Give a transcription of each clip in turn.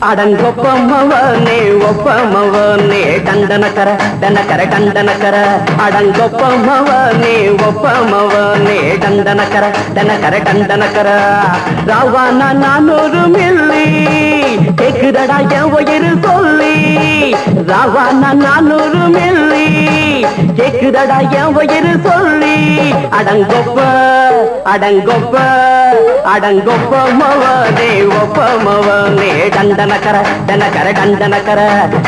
அடங்கொப்பமவனே ஒப்பமவனே டண்டனக்கர டனக்கர டண்டனக்கர அடங்கொப்பமவனே ஒப்பமவனே டண்டனக்கர டனக்கர டண்டனக்கர ராவானா 400 milli கேக்குதடா என் உயிர் சொல்லி ராவானா 400 milli கேக்குதடா என் உயிர் சொல்லி அடங்கொப்ப அடங்கொப்ப அடங்கொப்பமவனே ஒப்பமவனே டண்டனக்கர டனக்கர டண்டனக்கர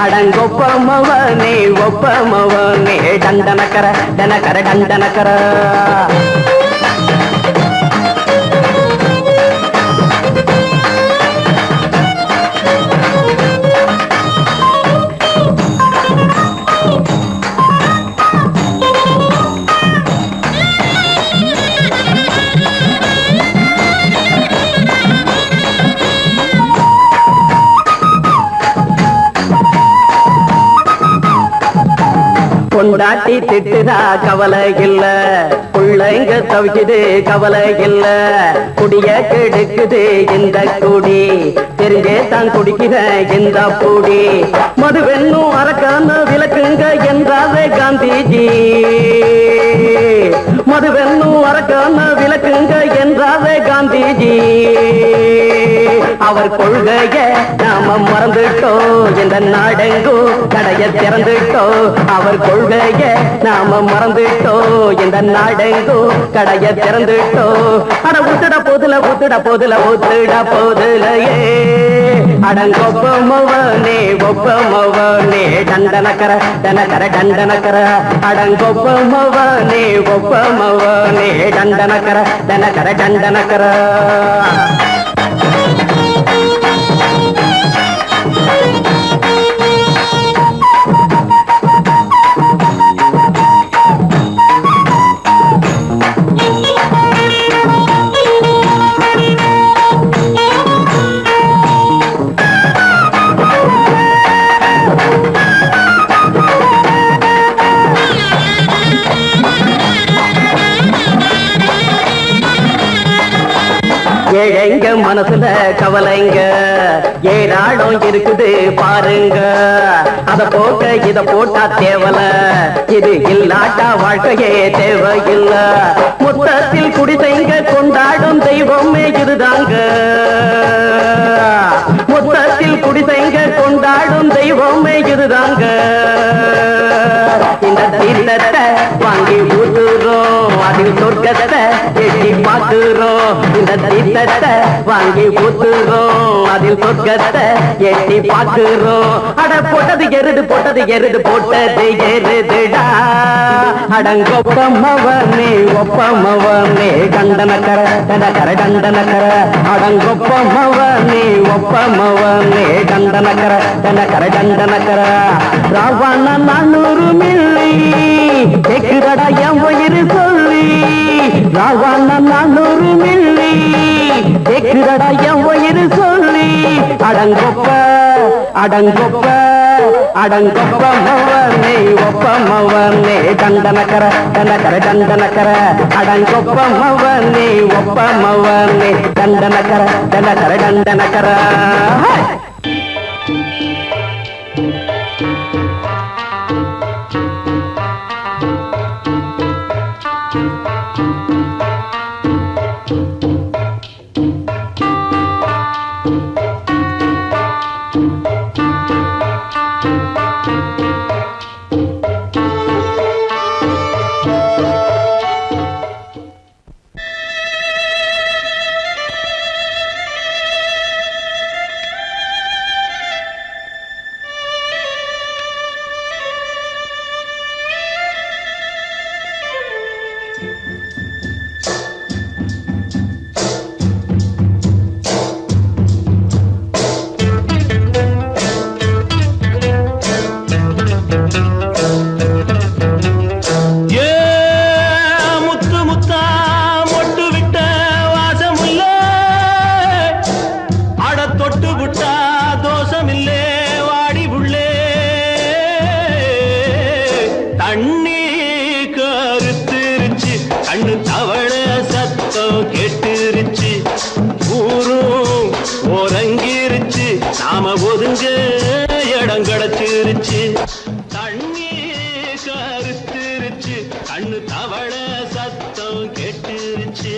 அடங்கொப்பமவனே ஒப்பமவனே டண்டனக்கர டனக்கர டண்டனக்கர கொண்டாட்டி திட்டுதா கவலை இல்ல புள்ளைங்க தவிக்குது கவலை இல்ல குடிய கெடுக்குது இந்த குடி தெரிஞ்சே தான் குடிக்கிற இந்த பூடி மதுவென்னும் அரக்கான விளக்குங்க என்றாவே காந்திஜி மதுவென்னும் அரக்கான விளக்குங்க என்றாவே காந்திஜி அவர் கொள்கைய நாம மறந்துட்டோம் இந்த நாடெங்கோ கடைய திறந்துட்டோம் அவர் கொள்கைய நாம மறந்துட்டோம் இந்த நாடெங்கோ கடைய திறந்துட்டோம் அட ஊத்துட போதுல ஊத்துட போதுல ஊத்துட போதுலையே அடங்கொப்பமவனே ஒப்பமவனே டண்டனக்கர டனக்கர டண்டனக்கர அடங்கொப்பமவனே ஒப்பமவனே டண்டனக்கர டனக்கர டண்டனக்கர ஏழைங்க மனசுல கவலைங்க ஏராளம் இருக்குது பாருங்க அத போட்ட இத போட்டா தேவல இது இல்லாட்டா வாழ்க்கையே தேவையில்ல மொத்தத்தில் குடிசைங்க கொண்டாடும் தெய்வமே இதுதாங்க மொத்தத்தில் குடிசைங்க கொண்டாடும் தெய்வமே இதுதாங்க இந்த தீர்த்தத்தை வாங்கி ஊத்துறோம் அதில் சொர்க்கத்தை எட்டி பார்க்கிறோம் இந்த தீர்த்தத்தை வாங்கி ஊத்துறோம் அதில் சொர்க்கத்தை எட்டி பார்க்கிறோம் அட போட்டது எருது போட்டது எருதுடா அடங்கொப்பமவனே ஒப்பமவனே டண்டனக்கர டனக்கர டண்டனக்கர அடங்கொப்பமவனே ஒப்பமவனே டண்டனக்கர டனக்கர டண்டனக்கர ராவானா 400 மில்லி கேக்குதடா என் உயிர் சொல்லி ராவானா 400 மில்லி கேக்குதடா என் உயிர் சொல்லி அடங்கொப்ப அடங்கொப்ப அடங்கொப்பமவனே ஒப்பமவனே டண்டனக்கர டனக்கர டண்டனக்கர அடங்கொப்பமவனே ஒப்பமவனே டண்டனக்கர டனக்கர டண்டனக்கர கேட்டுருச்சு ஊரும் ஓரங்கிருச்சு நாம தவள சத்தம் கேட்டுருச்சு.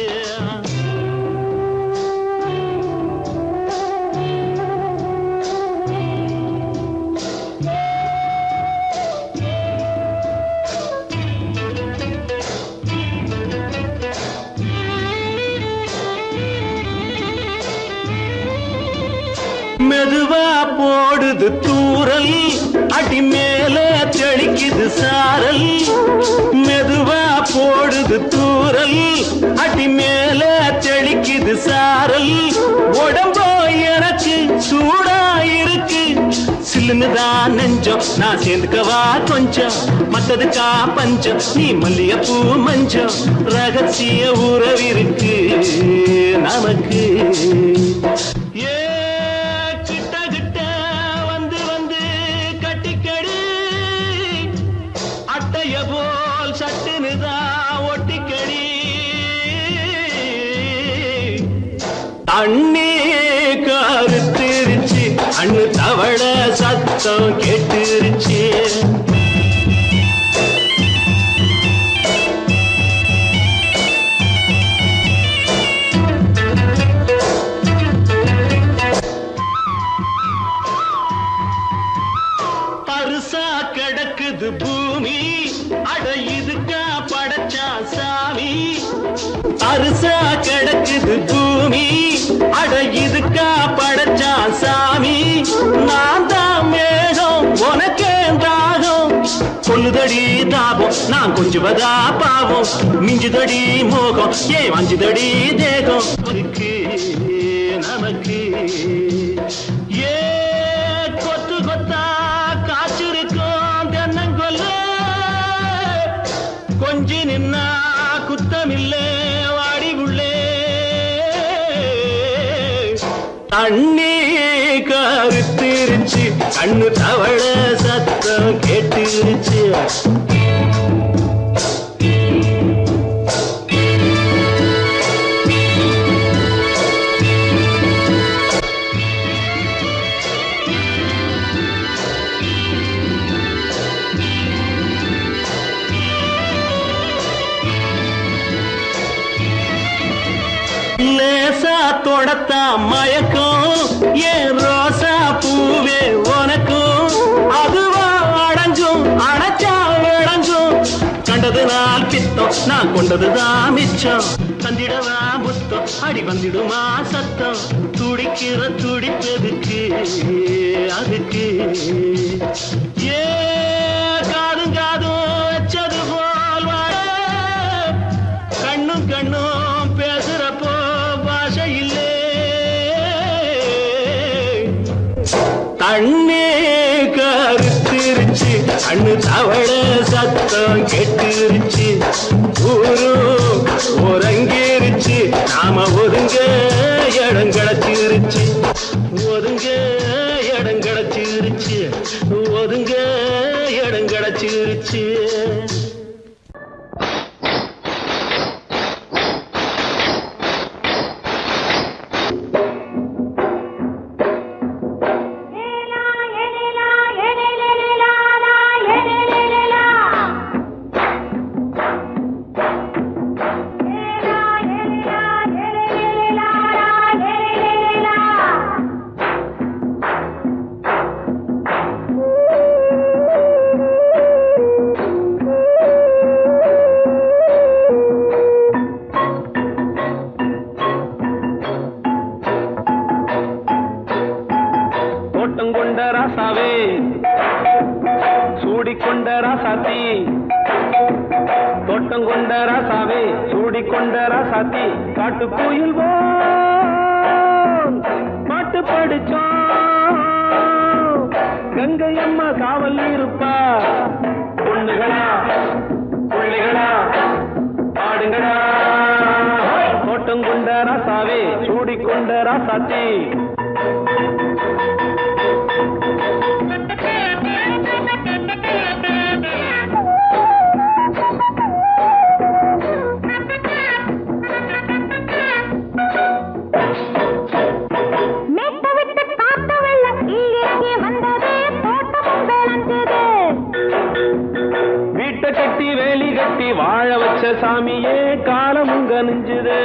மெதுவா போடுது தூரல், அடி மேல தெளிக்குது சாரல். மெதுவா போடுது தூரல், அடி மேல தெளிக்குது சாரல். உடம்போ எனக்கு சூடா இருக்கு, சில்லுன்னுதான் நெஞ்சம், நான் சேர்ந்துக்கவா கொஞ்சம், மத்ததுக்கா பஞ்சம், நீ மல்லிகைப்பூ மஞ்சம். ரகசிய உறவிருக்கு நமக்கு. போல் சட்டுனுதான் ஒட்டிக்கடி. தண்ணி கருத்திருச்சு, அண்ணு தவள சத்தம் கேட்டுருச்சு. பருசா கிடக்குது பூமி, அட இதுக்கா படைச்சா சாமி. அரிசா கிடக்குது பூமி, அட இதுக்கா படைச்சா சாமி. நான் தான் மேகம் உனக்கே தாகம், கொல்லுதடி தாபம் நான் கொஞ்சுவதா பாவம். மிஞ்சுதடி மோகம் ஏன் வஞ்சுதடி தேகம் இருக்கு நமக்கு. ஏ கொத்து கொத்தா காய்ச்சிருக்கும் தென்னங்கொல்ல, கொஞ்சி நின்னா குத்தமில்லே வாடி உள்ளே. தண்ணி கருத்திருச்சு, கண்ணு தவள சத்தம் கேட்டுருச்சு. லேசா தொடத்தா மயக்கம், ஏன் ரோசா பூவே உனக்கும். அதுவா அடைஞ்சும் அடைச்சா விளைஞ்சும், கண்டது நாள் பித்தம் நான் கொண்டதுதான் மிச்சம். தந்திடவா புத்தம் அடி வந்திடுமா சத்தம், துடிக்கிற துடிப்பதுக்கு அதுக்கு. ஏ காதும் காதும் வச்சது போல் வாழ, கண்ணும் கண்ணும் பேசுறப்போ பாஷை இல்லே. தண்ணி கருத்திருச்சு, அண்ணு தவள சத்தம் கெட்டுருச்சு. ஊரு உறங்கிருச்சு, நாம ஒதுங்க இடம் கிடச்சிருச்சு. ஒதுங்க இடம் கிடச்சிருச்சு, ஒதுங்க இடம் கிடச்சிருச்சு. தோட்டங்கொண்ட ராசாவே சூடிக்கொண்ட ராசாத்தி, தோட்டங்கொண்ட ராசாவே சூடிக்கொண்ட ராசாத்தி. காட்டுக்குயில் பாட்டு படிச்சோம், கங்கை அம்மா காவல் இருப்பா. பொண்ணுகளா பிள்ளைகளா பாடுங்களா. தோட்டங்கொண்ட ராசாவே சூடிக்கொண்ட ராசாத்தி. சாமியே காலமுங்க நெஞ்சுது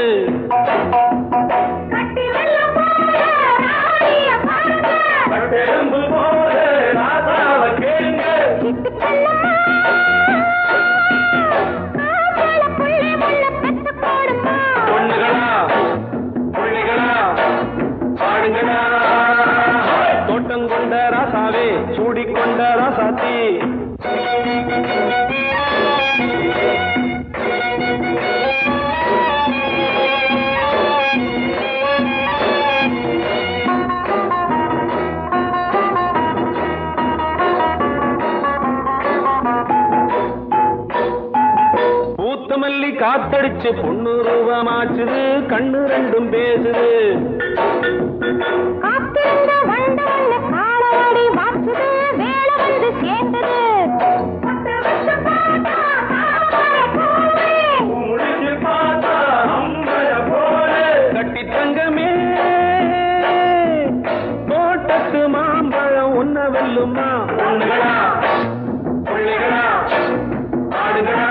தோட்டம் கொண்ட ராசாவே சூடிக்கொண்ட ராசாத்தி பூத்தமல்லி காத்தடிச்சு பொண்ணு ரூபமாச்சுது கண்ணு ரெண்டும் பேசுது கட்டி தங்கமே தோட்டத்து மாம்பழம் உன்ன வெல்லுமா பொண்ணுகளா பிள்ளைகளா ஆடுகளா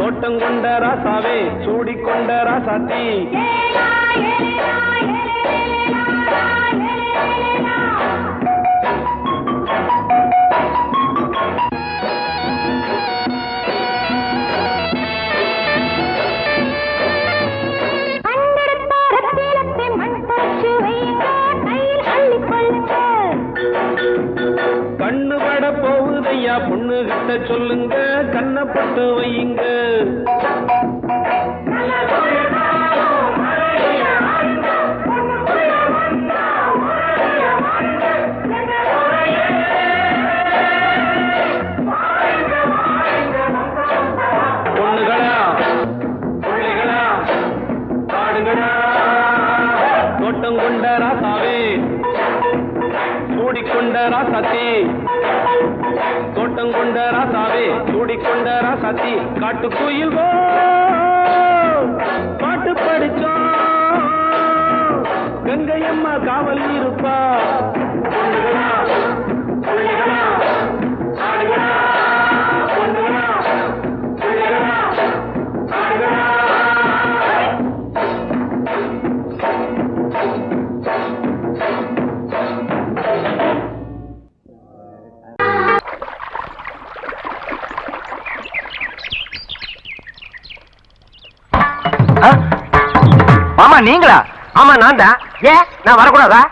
தோட்டம் கொண்ட ராசாவே சூடிக்கொண்ட ராசாத்தி கண்ணு பட போகுதையா பொண்ணு கிட்ட சொல்லுங்க கண்ணப்பட்டு வையுங்க பொண்ணுகளா பிள்ளைகளா ஆடுகளா தோட்டம் கொண்ட ராசாவே சூடிக்கொண்ட ராசாத்தி தோட்டம் கொண்ட ராசாவே சூடிக்கொண்ட ராசாத்தி காட்டுக்குயில் பாட்டு படிச்சோம் கங்கையம்மா காவல் இருப்பா பொண்ணுகளா பிள்ளைகளா ஆடுகளா பொண்ணுகளா பிள்ளைகளா ஆடுகளா மாமா நீங்களா? ஆமா நான் தான். ஏன் நான் வரக்கூடாதா?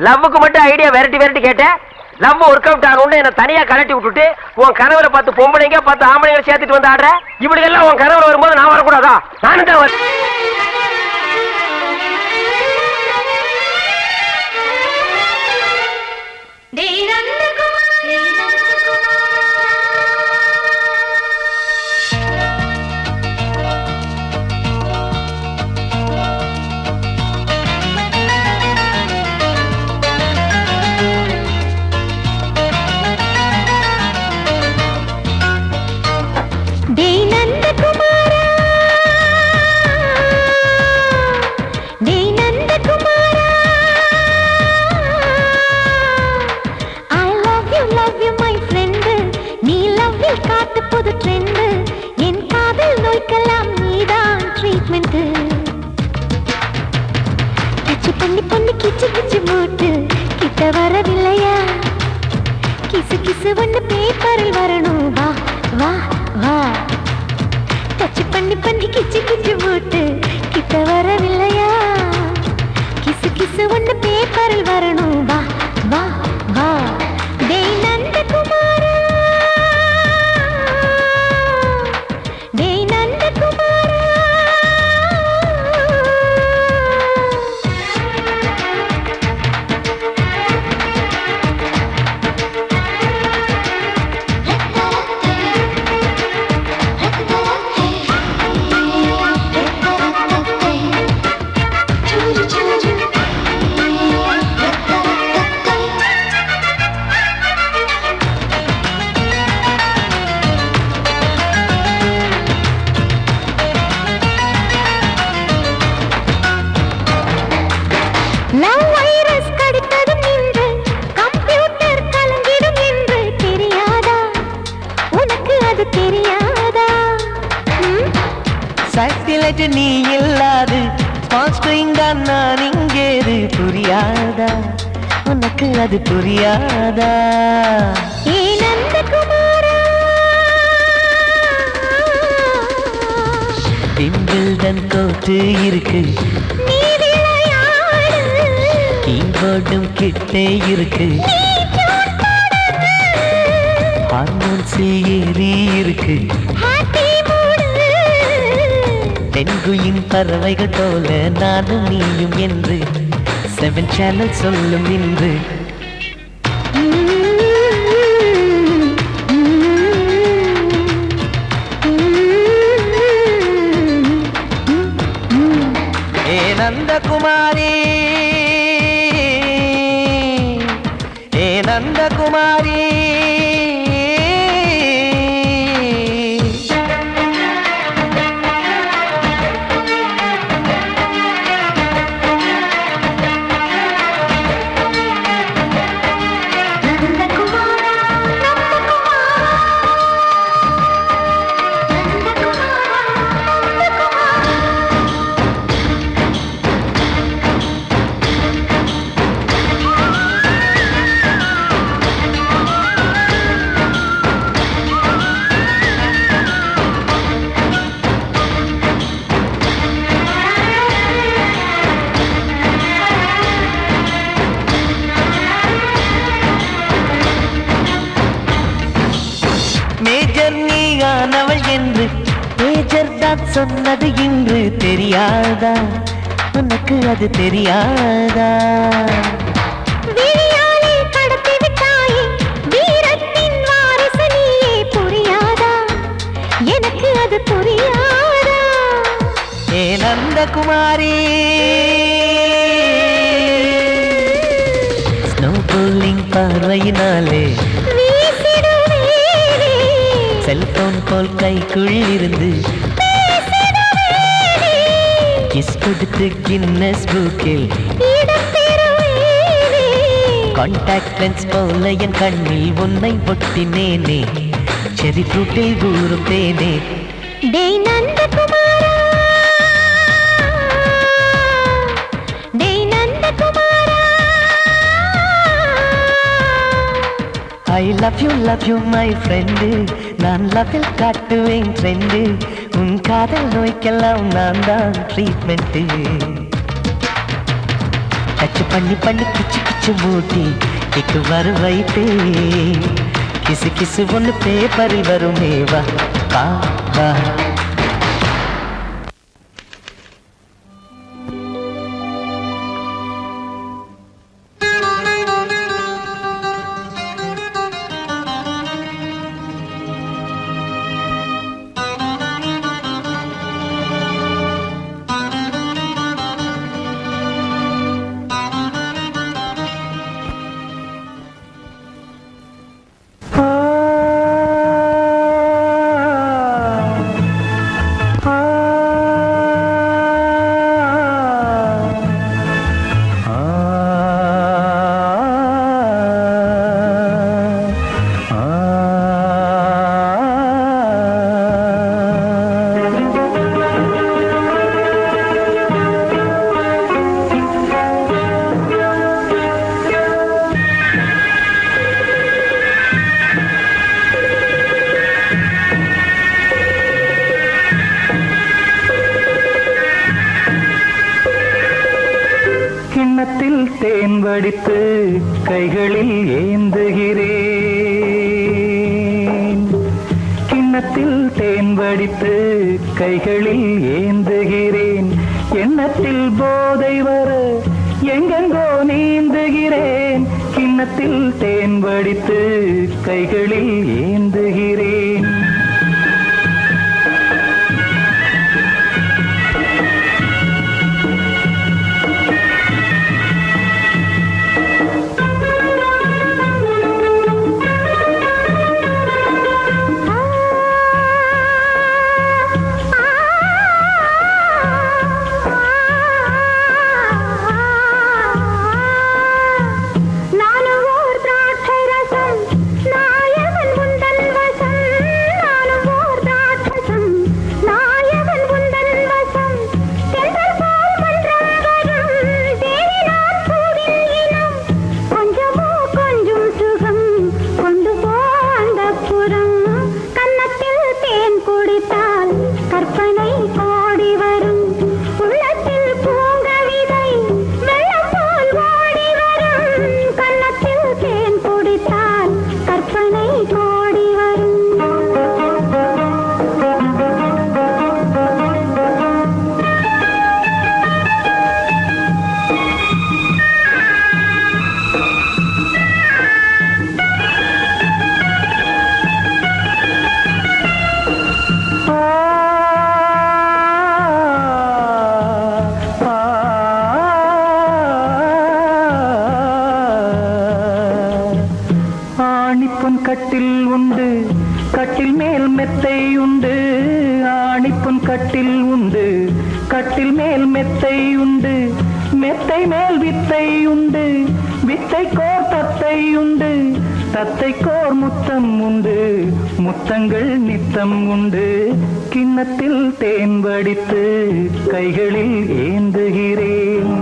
லவ்வுக்கு மட்டும் ஐடியா வெரைட்டி கேட்டேன். லவ் ஒர்க் அவுட் ஆகணும்னு என்ன தனியா கலட்டி விட்டுட்டு உன் கனவுல பார்த்து பொம்பளைங்க பார்த்து ஆம்பளைங்க சேர்த்துட்டு வந்து ஆடுற. இப்படி எல்லாம் உன் கனவுல வரும்போது நான் வரக்கூடாதா? நானும் தான் சாட்டிலைட் நீ இல்லாது ஸ்பான்ஸ்ட்ரிங் தான் நான் இங்கேது புரியாதா உனக்கு அது புரியாதா விம்பிள்டன் கோட்டு இருக்கு கீபோர்டும் கிட்டே இருக்கு ஹார்மோன்ஸில் ஏறி இருக்கு தென்குயின் பறவைகள் போல நானும் நீயும் என்று 7 சேனல் சொல்லும் இன்று ஏ நந்தகுமாரி ஏ நந்தகுமாரி மேஜர் நீயானவள் என்று மேஜர் தான் சொன்னது இன்று தெரியாதா உனக்கு அது தெரியாதா எனக்கு அது புரியாதா ஏ நந்தகுமாரி ஸ்னோ போலிங் பார்வையினாலே செல்போன் போல் கைக்குள் இருந்து கிஸ் கொடுத்து கின்னஸ் புக்கில் கான்டாக்ட் லென்ஸ் போல என் கண்ணில் உன்னை ஒட்டினேனே செரி ஃப்ரூட்டில் ஊறும் தேனே I love you my friend நான் லவ்வில் காட்டுவேன் ட்ரெண்டு உன் காதல் நோய்க்கெல்லாம் நான் தான் ட்ரீட்மெண்ட்டு டச்சு பண்ணி பண்ணி கிச்சு கிச்சு மூட்டி கிக்கு வரு வைப்பே கிசு கிசு ஒன்று பேப்பரில் வருமே வா வா வா கிண்ணத்தில் தேன் வடித்து கைகளில் ஏந்துகிறேன் கிண்ணத்தில் தேன் வடித்து கைகளில் ஏந்துகிறேன் எண்ணத்தில் போதை வர எங்கெங்கோ நீந்துகிறேன் கிண்ணத்தில் தேன் வடித்து கைகளில் ஏந்துகிறேன் நானும் ஓர் திராட்சை ரசம் நாயகன் முந்தன் வசம் கன்னத்தில் உண்டு, கட்டில் மேல் மெத்தை உண்டு. ஆணிப்பொன் கட்டில் உண்டு, கட்டில் மேல் மெத்தை உண்டு. மெத்தை மேல் வித்தை உண்டு, வித்தை கோர் தத்தை உண்டு. தத்தை கோர் முத்தம் உண்டு, முத்தங்கள் நித்தம் உண்டு. கிண்ணத்தில் தேன் வடித்து கைகளில் ஏந்துகிறேன்.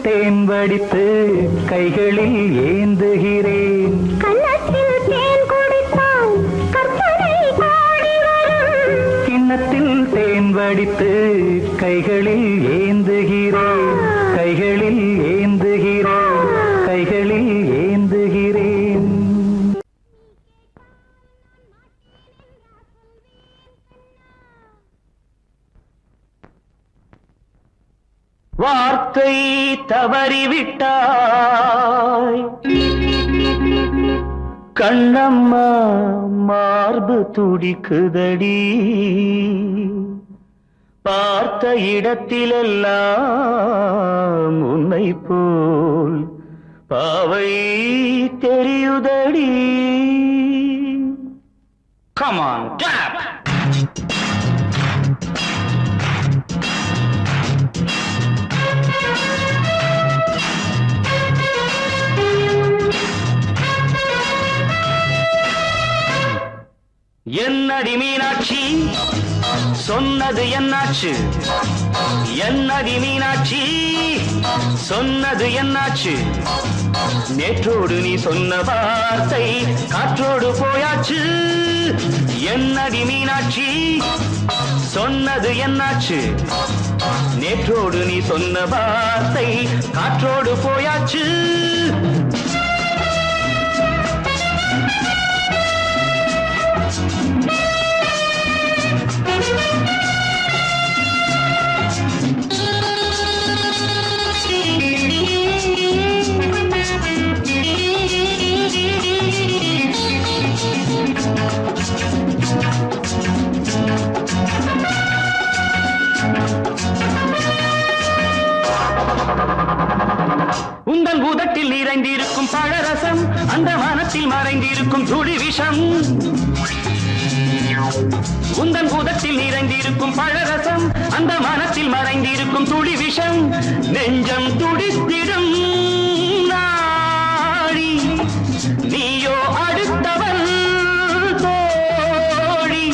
தேன் வடித்து கைகளில் ஏந்துகிறேன். கன்னத்தில் தேன் குடித்தால் கற்பனை பாடி வரும். கிண்ணத்தில் தேன் வடித்து கைகளில் ஏந்துகிறேன். கைகளில் ஏந்துகிறேன். கைகளில் ஏந்துகிறேன். வார்த்தை தவறிவிட்டாய் கண்ணம்மா, மார்பு துடிக்குதடி. பார்த்த இடத்திலெல்லாம் உன்னை போல் பாவை தெரியுதடி. Come on, tap! என்னடி மீனாட்சி சொன்னது என்னாச்சு? என்னடி மீனாட்சி சொன்னது என்னாச்சு? நேற்றோடு நீ சொன்ன வார்த்தை காற்றோடு போயாச்சு. என்னடி மீனாட்சி சொன்னது என்னாச்சு? நேற்றோடு நீ சொன்ன வார்த்தை காற்றோடு போயாச்சு. உந்தன் உதட்டில் நிறைந்திருக்கும் பழரசம், அந்த மனத்தில் மறைந்திருக்கும் துளி விஷம். உந்தன் உதட்டில் நிறைந்திருக்கும் பழரசம், அந்த மனத்தில் மறைந்திருக்கும் துளி விஷம். நெஞ்சம் துடித்திடும் நாடி, நீயோ அடுத்தவள் தோழி.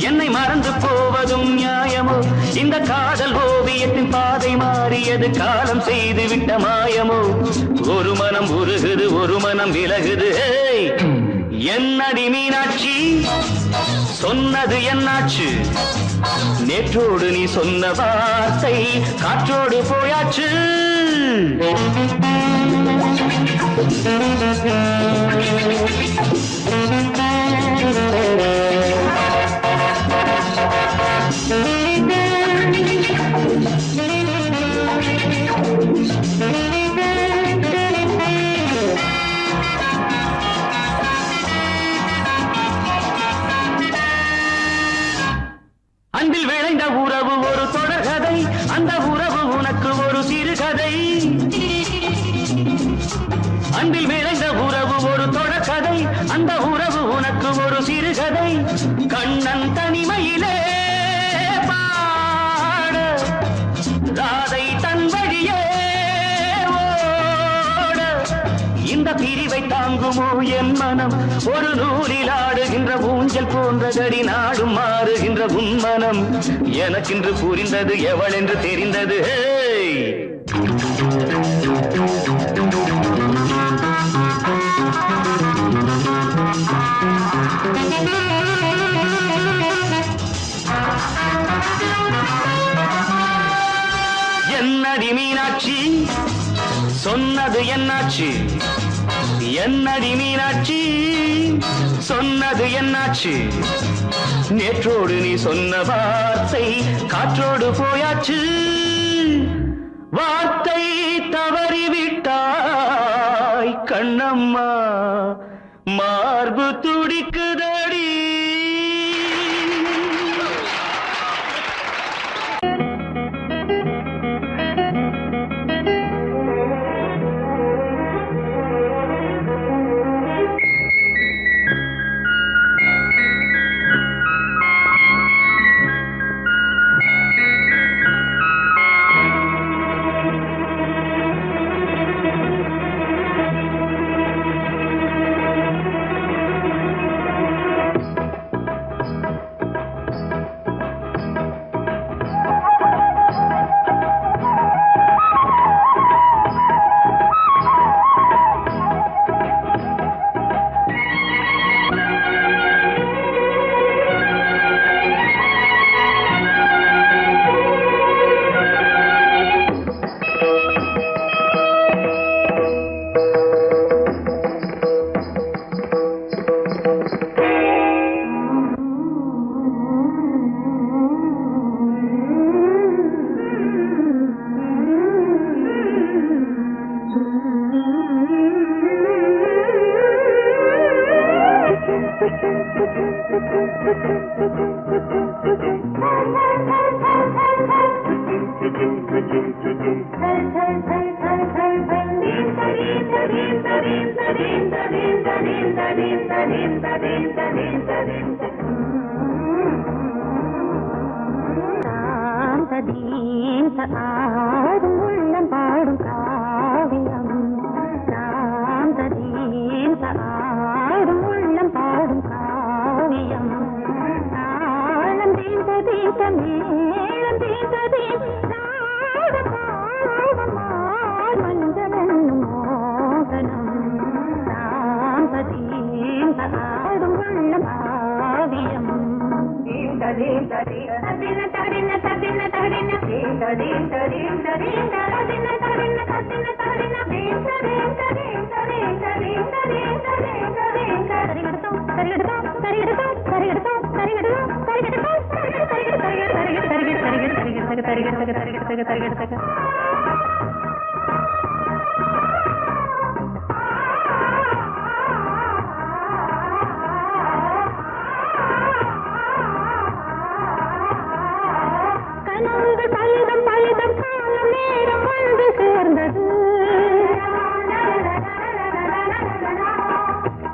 என்னை மறந்து போவதும் நியாயமோ? இந்த காதல் ஓவியத்தின் பாதை மாறியது, காலம் செய்து விட்ட மாயமோ? ஒரு மனம் உருகுது, ஒரு மனம் விலகுது. என்னடி மீனாட்சி சொன்னது என்னாச்சு? நேற்றோடு நீ சொன்ன வார்த்தை காற்றோடு போயாச்சு. அன்பில் விளைந்த உறவு ஒரு தொடர்கதை, அந்த உறவு உனக்கு ஒரு சிறுகதை. அன்பில் விளைந்த உறவு ஒரு தொடர்கதை, அந்த உறவு உனக்கு ஒரு சிறுகதை. கண்ணன் தனிமையிலே பாட, ராதை தன் வழியே ஓட. இந்த பிரிவை தாங்குமோ என் மனம்? ஒரு நூலில் ஆடுகின்ற ஊஞ்சல் போன்றதடி, நாடும் மாறுகின்ற உன்மனம். எனக்கென்று புரிந்தது, எவள் என்று தெரிந்தது. என்னடி மீனாட்சி சொன்னது என்னாச்சு என்னடி மீனாட்சி சொன்னது என்னாச்சு நேற்றோடு நீ சொன்ன வார்த்தை காற்றோடு போயாச்சு வார்த்தை தவறிவிட்டாய் கண்ணம்மா மார்பு துடிக்குதடி ஆடும் உள்ளம் பாடும் காவியம் ஆடும் உள்ளம் பாடும் காவியம் தாளம் தீந்த தீந்த மேளம் தீந்த தீந்த மஞ்சளும் மோகனம் ஆடும் உள்ளம் காவியம் பலிதம் பலிதம் காலம் நேரம் வந்து சேர்ந்தது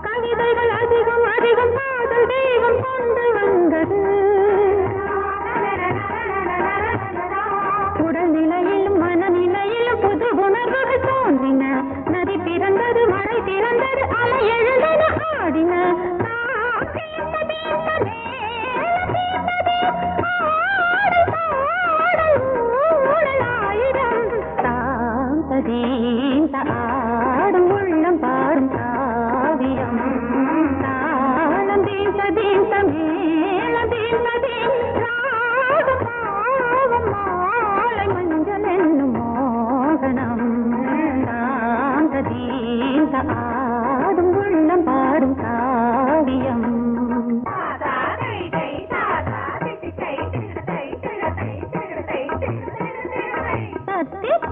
கவிதைகள் அதிகம் அதிகம் காதல் தெய்வம் கொண்டு வந்தது உடல்நிலையிலும் மனநிலையிலும் புது உணர்வுகள் தோன்றின நதி பிறந்தது மழை பிறந்தது அலை எழுந்தது ஆடின ஆடும் உள்ளம் பாடும் காவியம் தாளம் தீந்த தீந்த மேளம் தீந்த தீராடும் பாவம் மாலை மஞ்சள் என்னும் மோகனம் தாந்த தீந்த ஆடும் உள்ளம் பாடும் காவியம்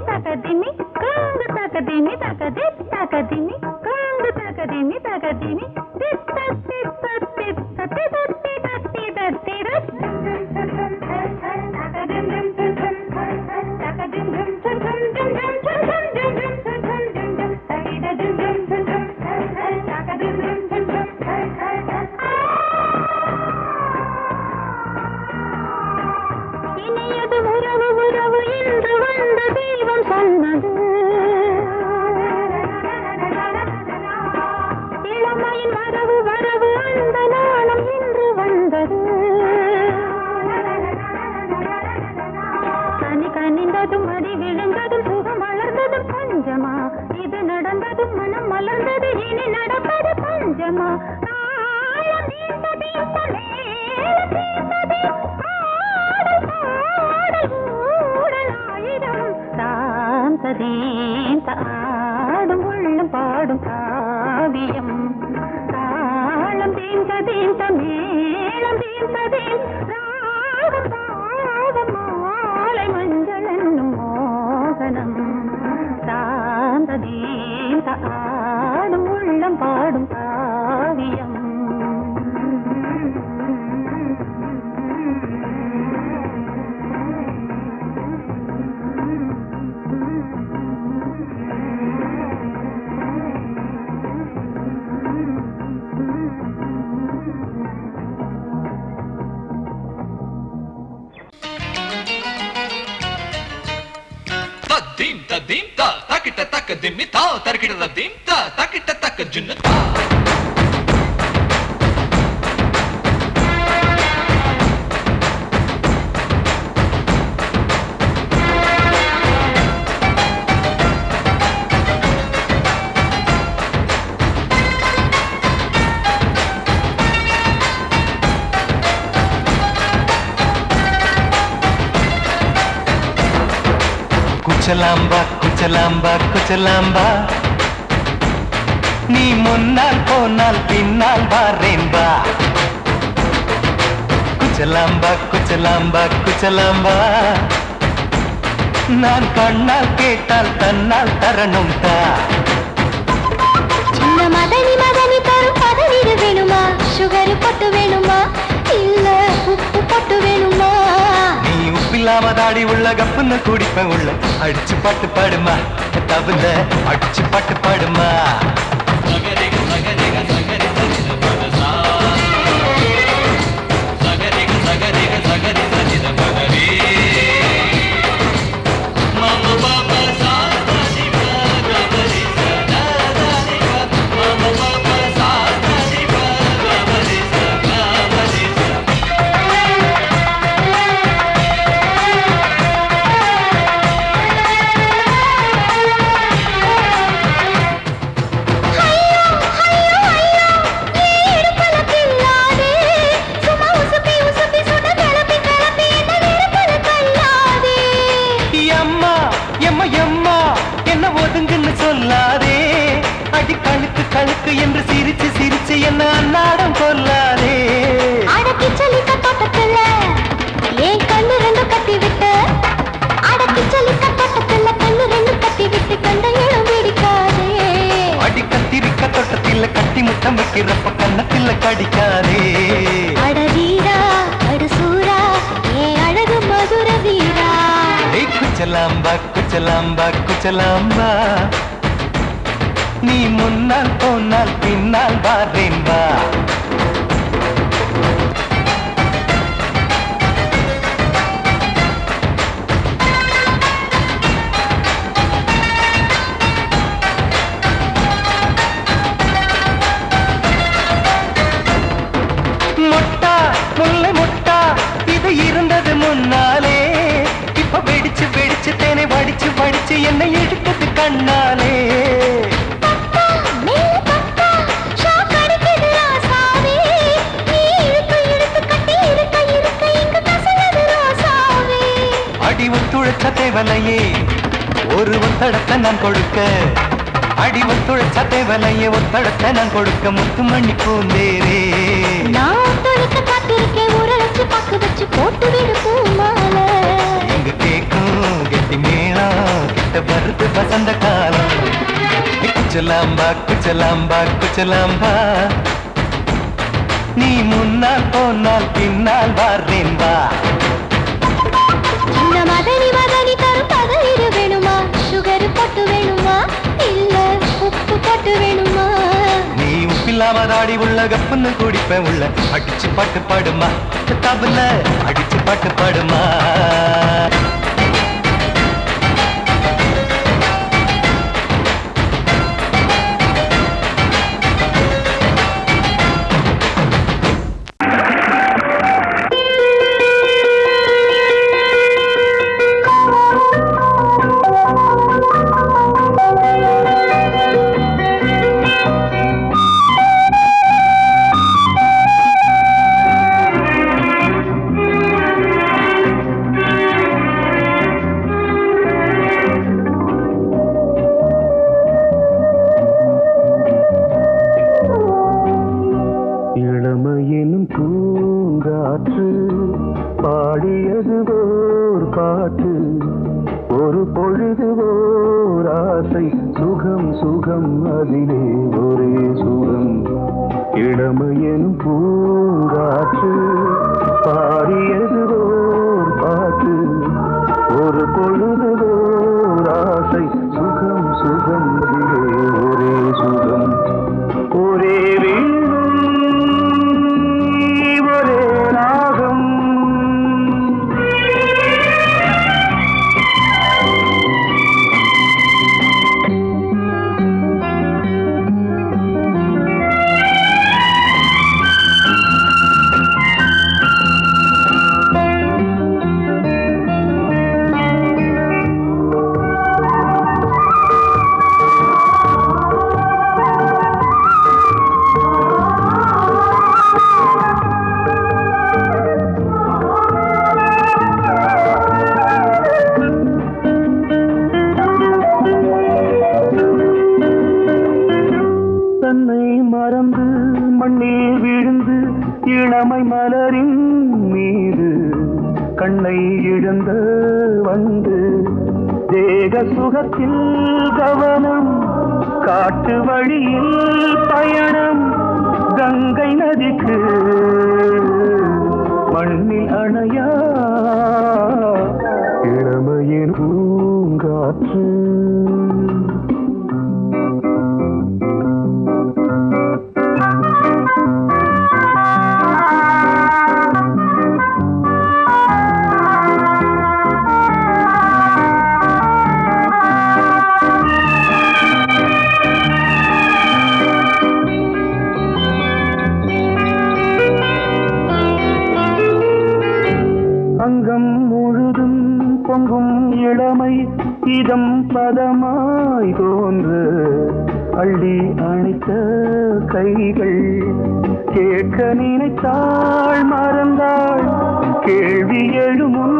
தகதிமி காங்கு தகதிமி தகதி தகதிமி காங்கு தகதிமி தகதிமி தித்த தித்த தித்த தித்தி தத்தி தத்தி இனியது உறவு உறவு என்று வந்த தெய்வம் சொன்னது இளமையின் வரவு வரவு அந்த நாளம் இன்று வந்தது கனி கனிந்ததும் அடி விழுந்ததும் சுகம் வளர்ந்ததும் பஞ்சமா இது நடந்ததும் மனம் மலர்ந்தது இனி நடப்பது பஞ்சமா ஆடும் உள்ளம் பாடும் காவியம் தாளம் தீந்த தீந்த மேளம் தீந்த ராகம் பாதம் மாலை மஞ்சள் என்னும் மோகனம் சாந்த தீந்த ஆடும் உள்ளம் பாடும் காவியம் dim ta dim ta takita tak dim ta tarkita da dim ta takita tak jun ta குச்சலாம்பா குச்சலாம்பா குச்சலாம்பா நீ முன்னால் போனால் பின்னால் வாரேன்பா குச்சலாம்பா குச்சலாம்பா குச்சலாம்பா நான் கண்ணால் கேட்டால் தன்னால் தரணும் தா சின்ன மதனி மதனி தரும் பதநீர் வேணுமா சுகர் பொட்டு வேணுமா இல்ல உப்பு பொட்டு வேணுமா நீ உப்பில்லாம தாடி உள்ள கப்புன்னு குடிப்ப உள்ள அடிச்சு பாட்டு பாடுமா தவிர அடிச்சு பாட்டு பாடுமா கழுக்கு என்று சிரிச்சு சிரிச்சு என்ன அன்னாடம் கொல்லாதே அடக்கி சலிக்க தோட்டத்துல ஏன் கண்ணு ரெண்டு கட்டி விட்டு அடக்கி சலிக்க தோட்டத்துல கண்ணு ரெண்டு கட்டி விட்டு கண்ட இடம் பிடிக்காதே அடி கத்திரிக்க தோட்டத்தில் கட்டி முத்தம் வைக்கிறப்ப கண்ணத்தில் கடிக்காதே அட வீரா அடு சூரா ஏன் அழகு மதுர வீரா குச்சலாம்பா குச்சலாம்பா குச்சலாம்பா நீ முன்னால் போனால் பின்னால் வாரேன்பா மொட்டா முல்லை மொட்டா இது இருந்தது முன்னாலே இப்ப வெடிச்சு வெடிச்சு தேனை வடிச்சு வடிச்சு என்னை எடுத்தது கண்ணாலே ஒத்துழைச்ச தேவலையே ஒரு ஒத்தடத்தை நான் கொடுக்க அடி ஒத்துழைச்ச தேவலையே ஒத்தடத்தை நான் கொடுக்க முத்துமணி பூந்தேரே நான் ஒத்துழைக்க காத்திருக்கேன் உரளைச்சு பக்கு வச்சு போட்டு விடு பூமாலை எங்க கேக்கும் கெட்டி மேளம் கிட்ட வருது வசந்த காலம் குச்சலாம்பா குச்சலாம்பா குச்சலாம்பா நீ முன்னால் போனால் பின்னால் வாரேன்பா சின்ன மதனி மதனி தரும் பதநீர் வேணுமா சுகர் பொட்டு வேணுமா இல்ல உப்பு பொட்டு வேணுமா நீ உப்பில்லாம தாடி உள்ள கப்புன்னு குடிப்ப உள்ள அடிச்சு பாட்டு பாடுமா தபல அடிச்சு பாட்டு பாடுமா இளமையெனும் பூங்காற்று பாடியது ஓர் பாட்டு ஒரு பொழுது ஓர் ஆசை சுகம் சுகம் அதிலே ஒரே சுகம் இளமையெனும் பூங்காற்று பாடியது ஓர் பாட்டு ஒரு பொழுது ஓர் ஆசை சுகம் சுகம் அதிலே ஒரே சுகம் ஒரே ஒரே ராகம் மறந்து மண்ணில் விழுந்து இளமை மலரின் மீது கண்ணை இழந்த வந்து தேக சுகத்தில் கவனம் காட்டு வழியில் பயணம் கங்கை நதிக்கு மண்ணில் அணையா இளமையின் பூங்காற்று அங்கம் முழுதும் பொங்கும் இளமை இதம் பதமாய் தோன்று அள்ளி அணைத்த கைகள் கேட்க நினைத்தாள் மறந்தாள் கேள்வி எழுமுன்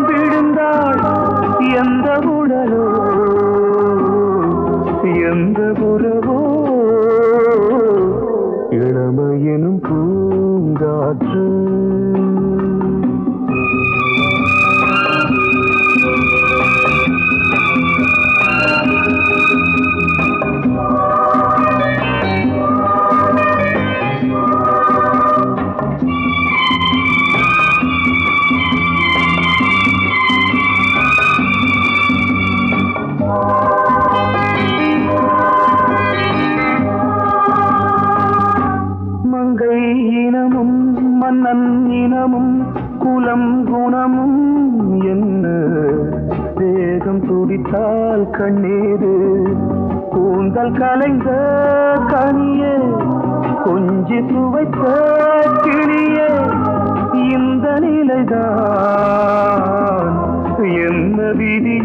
விழுந்தாள் எந்த உடலோ எந்த புறவோ இளமையெனும் பூங்காற்று மங்கை இனமும் மன்னன் இனமும் குலம் குணமும் என்ன வேகம் துடித்தால் கண்ணீரு கூந்தல் கலைந்த கனியே கொஞ்சி சுவைத்த கிளியே இந்த நிலைதான் என்ன விதி